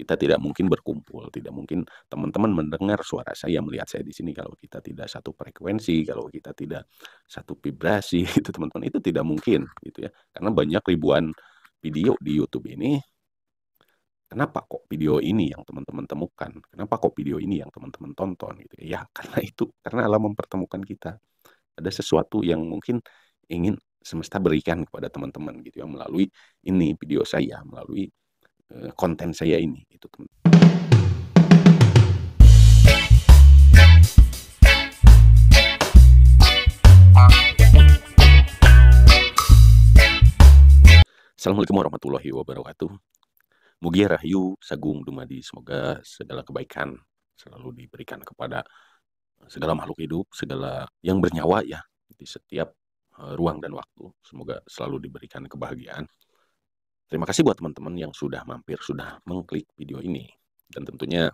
Kita tidak mungkin berkumpul, tidak mungkin teman-teman mendengar suara saya, melihat saya di sini kalau kita tidak satu frekuensi, kalau kita tidak satu vibrasi itu teman-teman, itu tidak mungkin gitu ya. Karena banyak ribuan video di YouTube ini, kenapa kok video ini yang teman-teman temukan? Kenapa kok video ini yang teman-teman tonton gitu ya? Ya karena itu, karena alam mempertemukan kita. Ada sesuatu yang mungkin ingin semesta berikan kepada teman-teman gitu ya melalui ini video saya, melalui konten saya ini itu teman. Assalamualaikum warahmatullahi wabarakatuh. Mugia rahayu sagung dumadi, semoga segala kebaikan selalu diberikan kepada segala makhluk hidup, segala yang bernyawa ya di setiap ruang dan waktu. Semoga selalu diberikan kebahagiaan. Terima kasih buat teman-teman yang sudah mampir, sudah mengklik video ini. Dan tentunya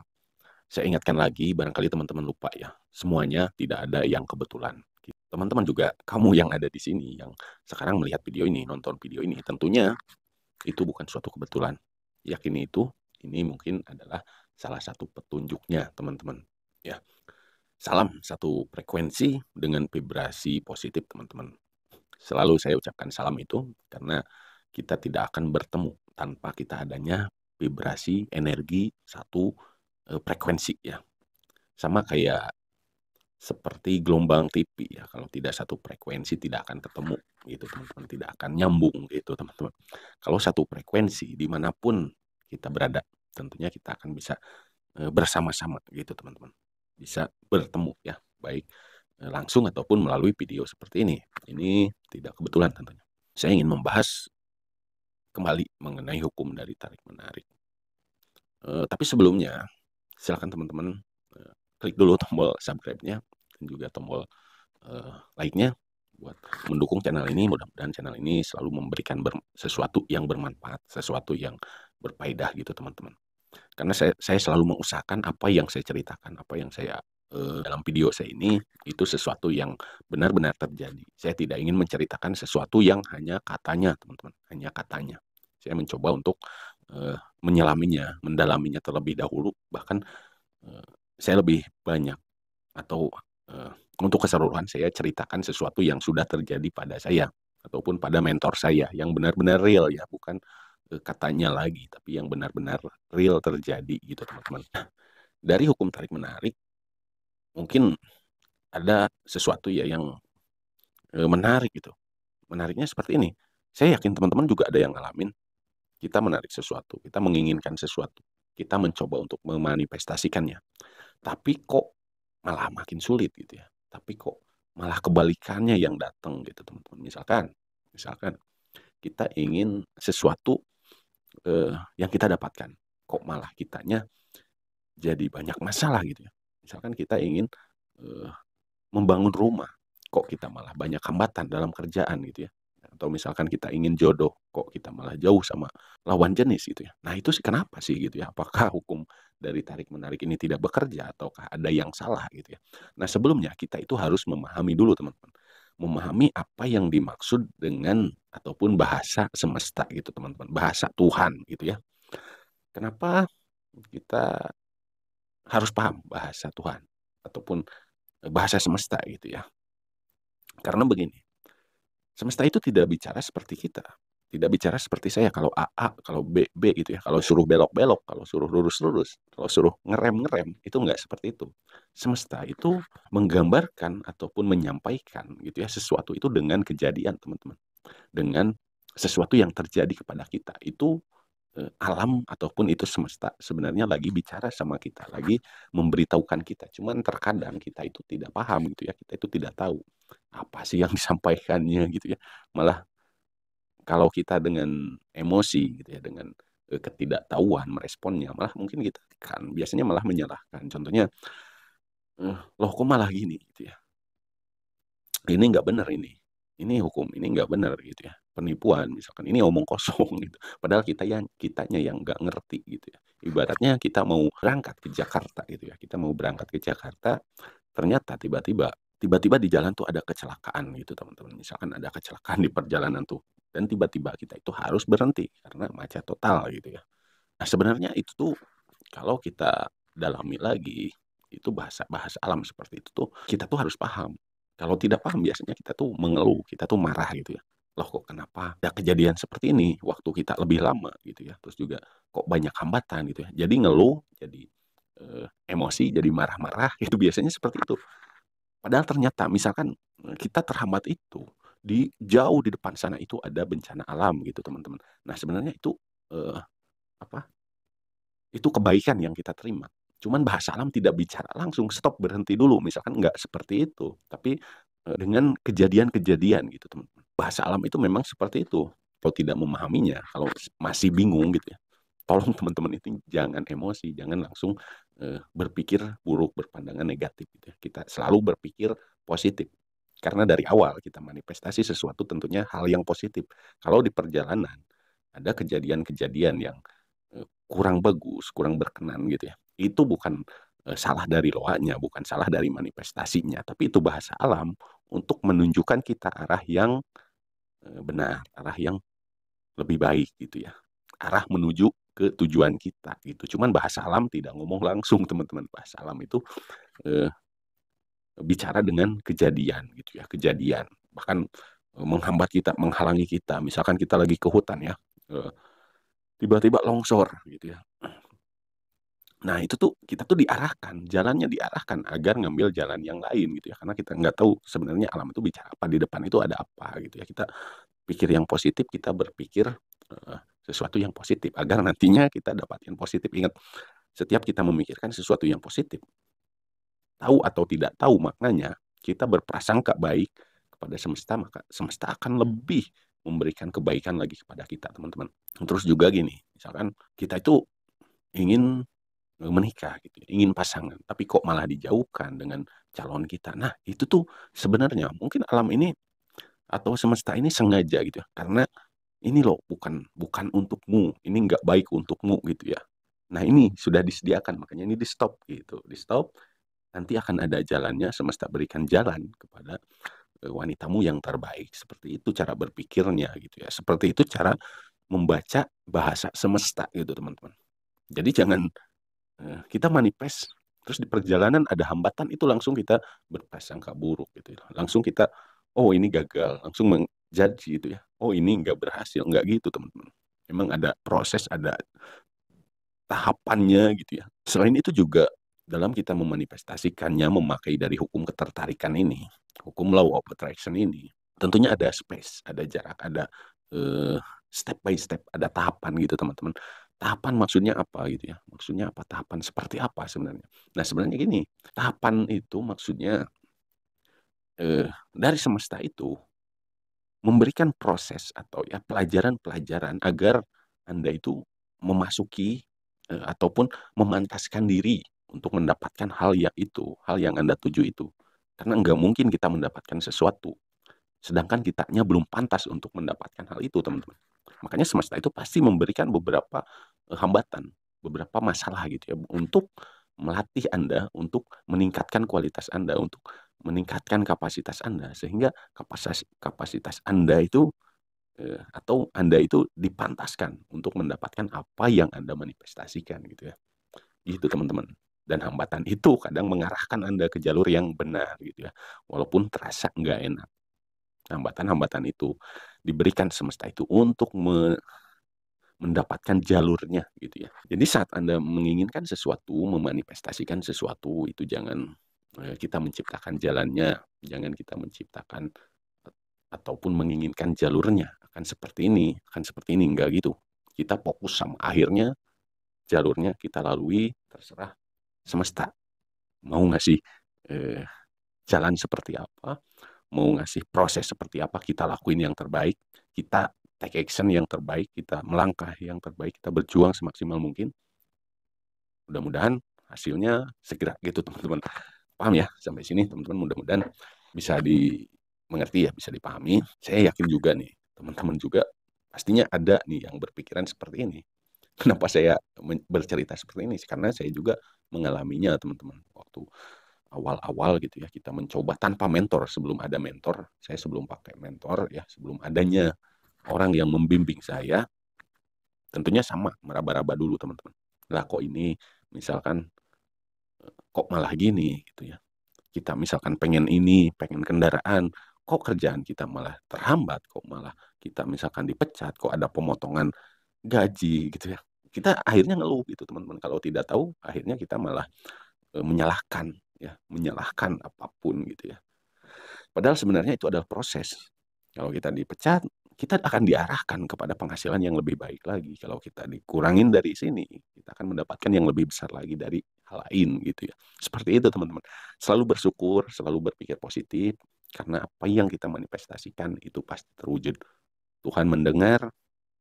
saya ingatkan lagi, barangkali teman-teman lupa ya, semuanya tidak ada yang kebetulan. Teman-teman juga, kamu yang ada di sini, yang sekarang melihat video ini, nonton video ini, tentunya itu bukan suatu kebetulan. Yakini itu, ini mungkin adalah salah satu petunjuknya teman-teman. Ya, salam satu frekuensi dengan vibrasi positif teman-teman. Selalu saya ucapkan salam itu karena kita tidak akan bertemu tanpa kita adanya vibrasi, energi, satu frekuensi ya. Sama kayak seperti gelombang TV ya, kalau tidak satu frekuensi tidak akan ketemu gitu teman-teman, tidak akan nyambung gitu teman-teman. Kalau satu frekuensi dimanapun kita berada, tentunya kita akan bisa bersama-sama gitu teman-teman, bisa bertemu ya, baik langsung ataupun melalui video seperti ini. Ini tidak kebetulan tentunya. Saya ingin membahas kembali mengenai hukum dari tarik menarik. Tapi sebelumnya silakan teman-teman klik dulu tombol subscribe-nya dan juga tombol like-nya buat mendukung channel ini. Mudah-mudahan channel ini selalu memberikan sesuatu yang bermanfaat, sesuatu yang berfaedah gitu teman-teman. Karena saya selalu mengusahakan apa yang saya ceritakan, apa yang saya dalam video saya ini itu sesuatu yang benar-benar terjadi. Saya tidak ingin menceritakan sesuatu yang hanya katanya teman-teman, hanya katanya. Saya mencoba untuk menyelaminya, mendalaminya terlebih dahulu, bahkan saya lebih banyak atau untuk keseluruhan saya ceritakan sesuatu yang sudah terjadi pada saya ataupun pada mentor saya yang benar-benar real ya, bukan katanya lagi, tapi yang benar-benar real terjadi gitu teman-teman. Dari hukum tarik menarik mungkin ada sesuatu ya yang menarik gitu. Menariknya seperti ini. Saya yakin teman-teman juga ada yang ngalamin. Kita menarik sesuatu, kita menginginkan sesuatu, kita mencoba untuk memanifestasikannya. Tapi kok malah makin sulit gitu ya. Tapi kok malah kebalikannya yang datang gitu teman-teman. Misalkan kita ingin sesuatu yang kita dapatkan, kok malah kitanya jadi banyak masalah gitu ya. Misalkan kita ingin membangun rumah, kok kita malah banyak hambatan dalam kerjaan gitu ya. Atau misalkan kita ingin jodoh, kok kita malah jauh sama lawan jenis gitu ya. Nah itu sih kenapa sih gitu ya, apakah hukum dari tarik-menarik ini tidak bekerja ataukah ada yang salah gitu ya. Nah sebelumnya kita itu harus memahami dulu teman-teman. Memahami apa yang dimaksud dengan ataupun bahasa semesta gitu teman-teman. Bahasa Tuhan gitu ya. Kenapa kita harus paham bahasa Tuhan ataupun bahasa semesta gitu ya. Karena begini, semesta itu tidak bicara seperti kita. Tidak bicara seperti saya, kalau A, A, kalau B, B gitu ya. Kalau suruh belok-belok, kalau suruh lurus-lurus, kalau suruh ngerem-ngerem, itu enggak seperti itu. Semesta itu menggambarkan ataupun menyampaikan gitu ya, sesuatu itu dengan kejadian, teman-teman. Dengan sesuatu yang terjadi kepada kita. Itu alam ataupun itu semesta sebenarnya lagi bicara sama kita, lagi memberitahukan kita. Cuman terkadang kita itu tidak paham gitu ya, kita itu tidak tahu apa sih yang disampaikannya gitu ya. Malah kalau kita dengan emosi gitu ya, dengan ketidaktahuan meresponnya, malah mungkin kita kan biasanya malah menyalahkan. Contohnya, loh kok malah gini gitu ya. Ini nggak benar ini hukum, ini nggak benar gitu ya. Penipuan misalkan, ini omong kosong gitu. Padahal kitanya yang nggak ngerti gitu ya. Ibaratnya kita mau berangkat ke Jakarta gitu ya. Kita mau berangkat ke Jakarta, ternyata tiba-tiba di jalan tuh ada kecelakaan gitu teman-teman. Misalkan ada kecelakaan di perjalanan tuh. Dan tiba-tiba kita itu harus berhenti karena macet total gitu ya. Nah sebenarnya itu tuh kalau kita dalami lagi, itu bahasa alam seperti itu tuh, kita tuh harus paham. Kalau tidak paham biasanya kita tuh mengeluh, kita tuh marah gitu ya. Loh kok kenapa ada kejadian seperti ini waktu kita lebih lama gitu ya. Terus juga kok banyak hambatan gitu ya. Jadi ngeluh, jadi emosi, jadi marah-marah, itu biasanya seperti itu. Padahal ternyata misalkan kita terhambat itu, jauh di depan sana itu ada bencana alam gitu teman-teman. Nah sebenarnya itu eh, apa itu kebaikan yang kita terima. Cuman bahasa alam tidak bicara langsung stop berhenti dulu, misalkan nggak seperti itu. Tapi dengan kejadian-kejadian gitu teman-teman. Bahasa alam itu memang seperti itu. Kalau tidak memahaminya, kalau masih bingung gitu ya, tolong teman-teman itu jangan emosi, jangan langsung berpikir buruk, berpandangan negatif gitu ya. Kita selalu berpikir positif. Karena dari awal kita manifestasi sesuatu tentunya hal yang positif. Kalau di perjalanan ada kejadian-kejadian yang kurang bagus, kurang berkenan gitu ya. Itu bukan salah dari loanya, bukan salah dari manifestasinya, tapi itu bahasa alam untuk menunjukkan kita arah yang benar, arah yang lebih baik gitu ya. Arah menuju ke tujuan kita gitu. Cuman bahasa alam tidak ngomong langsung teman-teman. Bahasa alam itu eh, bicara dengan kejadian gitu ya, kejadian. Bahkan menghambat kita, menghalangi kita. Misalkan kita lagi ke hutan ya, eh, tiba-tiba longsor gitu ya. Nah, itu tuh kita tuh diarahkan, jalannya diarahkan agar ngambil jalan yang lain gitu ya. Karena kita nggak tahu sebenarnya alam itu bicara apa, di depan itu ada apa gitu ya. Kita pikir yang positif, kita berpikir sesuatu yang positif agar nantinya kita dapat yang positif. Ingat, setiap kita memikirkan sesuatu yang positif, tahu atau tidak tahu maknanya, kita berprasangka baik kepada semesta, maka semesta akan lebih memberikan kebaikan lagi kepada kita, teman-teman. Terus juga gini, misalkan kita itu ingin menikah gitu, ingin pasangan, tapi kok malah dijauhkan dengan calon kita. Nah, itu tuh sebenarnya mungkin alam ini atau semesta ini sengaja gitu ya, karena ini loh bukan bukan untukmu, ini nggak baik untukmu gitu ya. Nah, ini sudah disediakan, makanya ini di stop gitu, di stop. Nanti akan ada jalannya, semesta berikan jalan kepada wanitamu yang terbaik. Seperti itu cara berpikirnya gitu ya. Seperti itu cara membaca bahasa semesta gitu teman-teman. Jadi jangan kita manifest terus di perjalanan ada hambatan itu langsung kita berprasangka buruk gitu ya. Langsung kita oh ini gagal, langsung menjudge gitu ya. Oh ini nggak berhasil, nggak gitu teman-teman. Memang ada proses, ada tahapannya gitu ya. Selain itu juga dalam kita memanifestasikannya memakai dari hukum ketertarikan ini, hukum law of attraction ini, tentunya ada space, ada jarak, ada step by step, ada tahapan gitu teman-teman. Tahapan maksudnya apa gitu ya? Maksudnya apa? Tahapan seperti apa sebenarnya? Nah sebenarnya gini, tahapan itu maksudnya dari semesta itu memberikan proses atau ya pelajaran-pelajaran agar Anda itu memasuki ataupun memantaskan diri untuk mendapatkan hal yang itu, hal yang Anda tuju itu. Karena nggak mungkin kita mendapatkan sesuatu, sedangkan kitanya belum pantas untuk mendapatkan hal itu, teman-teman. Makanya semesta itu pasti memberikan beberapa hambatan, beberapa masalah gitu ya, untuk melatih Anda, untuk meningkatkan kualitas Anda, untuk meningkatkan kapasitas Anda, sehingga kapasitas Anda itu atau Anda itu dipantaskan untuk mendapatkan apa yang Anda manifestasikan gitu ya. Gitu teman-teman. Dan hambatan itu kadang mengarahkan Anda ke jalur yang benar gitu ya. Walaupun terasa nggak enak. Hambatan-hambatan itu diberikan semesta itu untuk mendapatkan jalurnya gitu ya. Jadi saat Anda menginginkan sesuatu, memanifestasikan sesuatu, itu jangan kita menciptakan jalannya, jangan kita menciptakan ataupun menginginkan jalurnya akan seperti ini enggak gitu. Kita fokus sama akhirnya, jalurnya kita lalui, terserah semesta mau ngasih eh, jalan seperti apa, mau ngasih proses seperti apa, kita lakuin yang terbaik, kita take action yang terbaik, kita melangkah yang terbaik, kita berjuang semaksimal mungkin. Mudah-mudahan hasilnya segera gitu teman-teman. Paham ya sampai sini teman-teman, mudah-mudahan bisa dimengerti ya, bisa dipahami. Saya yakin juga nih teman-teman juga pastinya ada nih yang berpikiran seperti ini. Kenapa saya bercerita seperti ini? Karena saya juga mengalaminya teman-teman. Waktu awal-awal gitu ya, kita mencoba tanpa mentor. Sebelum ada mentor, saya sebelum pakai mentor ya, sebelum adanya orang yang membimbing saya, tentunya sama, meraba-raba dulu teman-teman. Lah kok ini Misalkan, kok malah gini gitu ya. Kita misalkan pengen ini, pengen kendaraan, kok kerjaan kita malah terhambat, kok malah kita misalkan dipecat, kok ada pemotongan gaji gitu ya. Kita akhirnya ngeluh gitu teman-teman, kalau tidak tahu akhirnya kita malah, menyalahkan ya, menyalahkan apapun gitu ya. Padahal sebenarnya itu adalah proses. Kalau kita dipecat, kita akan diarahkan kepada penghasilan yang lebih baik lagi. Kalau kita dikurangin dari sini, kita akan mendapatkan yang lebih besar lagi dari hal lain gitu ya. Seperti itu teman-teman. Selalu bersyukur, selalu berpikir positif, karena apa yang kita manifestasikan itu pasti terwujud. Tuhan mendengar,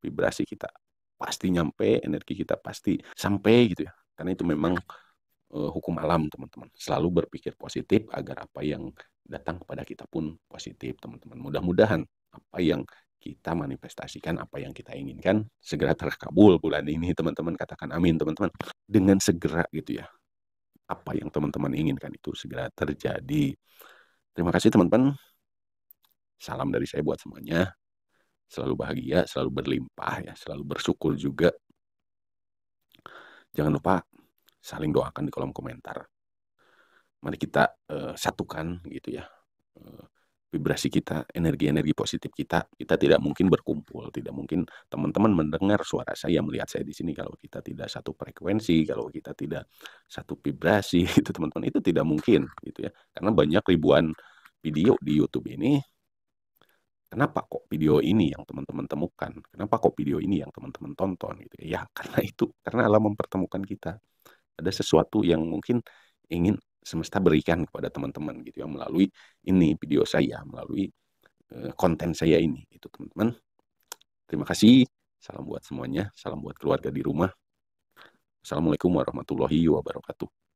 vibrasi kita pasti nyampe, energi kita pasti sampai gitu ya. Karena itu memang hukum alam teman-teman. Selalu berpikir positif agar apa yang datang kepada kita pun positif teman-teman. Mudah-mudahan apa yang kita manifestasikan, apa yang kita inginkan segera terkabul bulan ini teman-teman. Katakan amin teman-teman. Dengan segera gitu ya. Apa yang teman-teman inginkan itu segera terjadi. Terima kasih teman-teman. Salam dari saya buat semuanya. Selalu bahagia, selalu berlimpah ya, selalu bersyukur juga. Jangan lupa saling doakan di kolom komentar. Mari kita satukan gitu ya, vibrasi kita, energi-energi positif kita. Kita tidak mungkin berkumpul, tidak mungkin teman-teman mendengar suara saya, melihat saya di sini kalau kita tidak satu frekuensi, kalau kita tidak satu vibrasi itu teman-teman, itu tidak mungkin gitu ya. Karena banyak ribuan video di YouTube ini. Kenapa kok video ini yang teman-teman temukan? Kenapa kok video ini yang teman-teman tonton gitu ya? Ya karena itu, karena alam mempertemukan kita. Ada sesuatu yang mungkin ingin semesta berikan kepada teman-teman gitu ya, melalui ini video saya, melalui konten saya ini gitu teman-teman. Terima kasih. Salam buat semuanya, salam buat keluarga di rumah. Assalamualaikum warahmatullahi wabarakatuh.